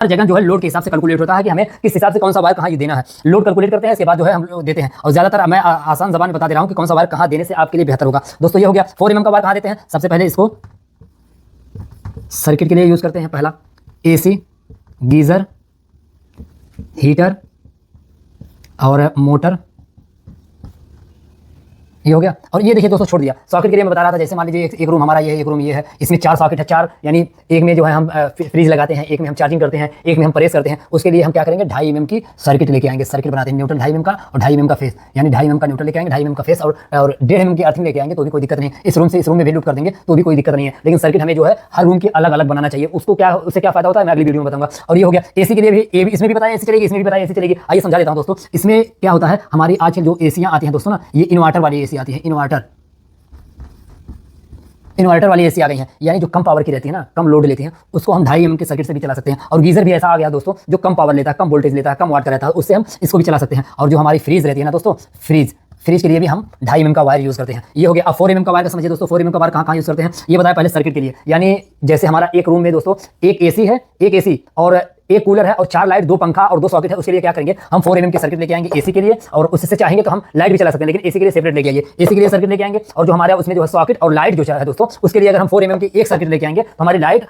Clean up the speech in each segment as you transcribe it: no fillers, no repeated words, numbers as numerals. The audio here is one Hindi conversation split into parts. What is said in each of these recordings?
हर जगह जो है लोड के हिसाब से कैलकुलेट होता है कि हमें किस हिसाब से कौन सा वायर कहाँ देना है। लोड कैलकुलेट करते हैं, इसके बाद जो है हम लोग देते हैं। और ज्यादातर मैं आसान जबान में बता दे रहा हूँ कि कौन सा वायर कहाँ देने से आपके लिए बेहतर होगा। दोस्तों ये हो गया 4 mm का वायर कहाँ देते हैं। सबसे पहले इसको सर्किट के लिए यूज करते हैं। पहला एसी, गीजर, हीटर और मोटर, ये हो गया। और ये देखिए दोस्तों छोड़ दिया सॉकेट के लिए मैं बता रहा था। जैसे मान लीजिए एक रूम हमारा ये है, एक रूम ये है, इसमें 4 सॉकेट है। 4 यानी एक में जो है हम फ्रीज लगाते हैं, एक में हम चार्जिंग करते हैं, एक में हम प्रेस करते हैं। उसके लिए हम क्या करेंगे 2.5 mm की सर्किट लेके आएंगे। सर्किट बनाते हैं न्यूट्रल 2.5 mm का और 2.5 mm का फेस, यानी 2.5 mm का न्यूट्रल लेके आएंगे, 2.5 mm का फेस और 1.5 mm की अर्थिंग लेके आएंगे तो भी कोई दिक्कत नहीं है। इस रूम से इस रूम में भी लूप कर देंगे तो भी कोई दिक्कत नहीं है। लेकिन सर्किट हमें जो है हर रूम की अलग अलग बनाना चाहिए। उसको क्या, उससे क्या फायदा होता है मैं अगली वीडियो में बताऊंगा। और ये हो गया एसी के लिए भी, इसमें भी बताया एसी चलेगी, इसमें भी बताया एसी चलेगी। आइए समझा देता हूं दोस्तों। इसमें क्या होता है, हमारी आजकल जो एसियां आती हैं दोस्तों ना, ये इन्वर्टर वाली एसी आती है। इन्वर्टर वाली एसी आ गई है, यानी जो कम पावर की रहती है ना, कम लोड लेती हैं, उसको हम 2.5 mm के सर्किट से भी चला सकते हैं। और गीजर भी ऐसा आ गया दोस्तों जो कम पावर लेता है, कम वोल्टेज लेता है, कम वाट का रहता है, उससे हम इसको भी चला सकते हैं। और जो हमारी फ्रीज रहती है ना दोस्तों, फ्रीज के लिए भी हम 2.5 mm का वायर यूज करते हैं। ये हो गया। अब 4 mm का वायर का समझिए दोस्तों। 4 mm का वायर कहाँ यूज करते हैं ये बताया पहले सर्किट के लिए। यानी जैसे हमारा एक रूम में दोस्तों एक एसी है, एक एसी और एक कूलर है और 4 लाइट, 2 पंखा और 2 सॉकेट है। उसके लिए क्या करेंगे हम 4 mm के सर्किट लेके आएंगे एसी के लिए, और उससे चाहेंगे तो हम लाइट भी चला सकते हैं, लेकिन एसी के लिए सेपरेट लेके आइए। एसी के लिए सर्किट लेके आएंगे और जो हमारे उसमें जो है सॉकेट और लाइट जो है दोस्तों, उसके लिए अगर हम 4 mm की एक सर्किट लेके आएंगे तो हमारी लाइट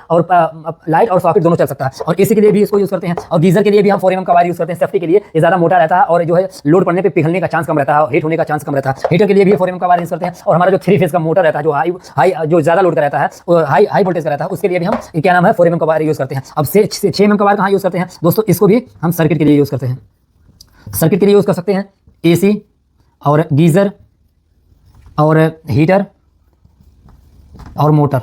और सॉकेट दोनों चल सकता है। और एसी के लिए भी इसको यूज करते हैं। और गीजर के लिए भी हम 4 mm का वायर यूज करते हैं सेफ्टी के लिए। ये ज्यादा मोटा रहता है और जो है लोड पड़ने पर पिघलने का चांस कम रहता है, हीट होने का चांस कम रहता है। हीटर के लिए भी 4 mm का वायर यूज करते हैं। और हमारा जो 3 फेज का मोटर रहता है, जो हाई जो ज्यादा लोड का रहता है, हाई वोल्टेज का रहता है, उसके लिए भी हम क्या नाम है 4 mm का वायर यूज करते हैं। अब 6 mm का वायर कहाँ यूज करते हैं दोस्तों, इसको भी हम सर्किट के लिए यूज करते हैं। सर्किट के लिए यूज कर सकते हैं एसी और गीजर और हीटर और मोटर।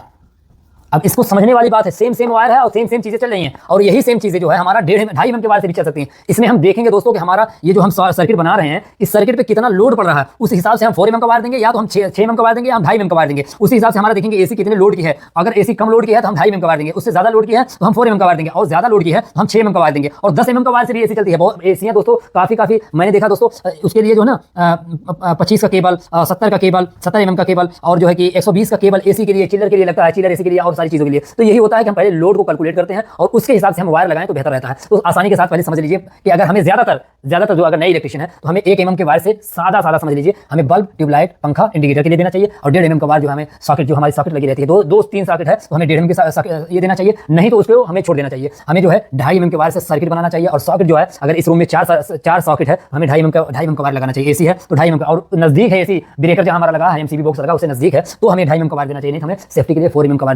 अब इसको समझने वाली बात है, सेम वायर है और सेम चीजें चल रही हैं। और यही सेम चीजें जो है हमारा 2.5 mm के वायर से भी चल सकती हैं। इसमें हम देखेंगे दोस्तों कि हमारा ये जो हम सर्किट बना रहे हैं, इस सर्किट पे कितना लोड पड़ रहा है, उस हिसाब से हम 4 mm का वायर देंगे, या तो हम 6 mm का वायर देंगे, या हम 2.5 mm का वायर देंगे। उसी हिसाब से हमारा देखेंगे एसी कितने लोड की है। अगर एसी कम लोड की है तो हम 2.5 mm का वायर देंगे, उससे ज्यादा लोड की है तो हम 4 mm का वायर देंगे, और ज्यादा लोड की है तो हम 6 mm का वायर देंगे। और 10 mm का वायर से भी एसी चलती है। बहुत एसी है दोस्तों, काफी मैंने देखा दोस्तों, उसके लिए जो है ना 25 का केबल, 70 का केबल, 70 mm का केबल, और जो है कि 120 का केबल एसी के लिए, चिलर के लिए लगता है, चिलर एसी के लिए और सारी चीजों के लिए। तो यही होता है कि हम पहले लोड को कैलकुलेट करते हैं और उसके हिसाब से हम वायर लगाएं तो बेहतर रहता है। तो आसानी के साथ पहले समझ लीजिए कि अगर हमें ज्यादातर जो अगर नई इलेक्ट्रिशियन है तो हमें 1 mm के वायर से सादा समझ लीजिए, हमें बल्ब, ट्यूबलाइट, पंखा, इंडिकेटर के लिए देना चाहिए। और 1.5 mm का वायर जो हमें सॉकेट, जो हमारी सॉकेट लगी रहती है, 2-3 सॉकेट है तो हमें 1.5 mm के ये देना चाहिए, नहीं तो उसको हमें छोड़ देना चाहिए। हमें जो है 2.5 mm के वायर से सर्किट बनाना चाहिए। और सॉकेट जो है, अगर इस रूम में 4 सॉकेट है, हमें 2.5 mm का वायर लगाना चाहिए। एसी है तो 2.5 mm का, और नजदीक है एसी ब्रेकर जहां हमारा लगा है, एमसीबी बॉक्स लगा उससे नजदीक है, तो हमें 2.5 mm का वायर देना चाहिए। नहीं तो हमें सेफ्टी के लिए 4 mm का वायर देना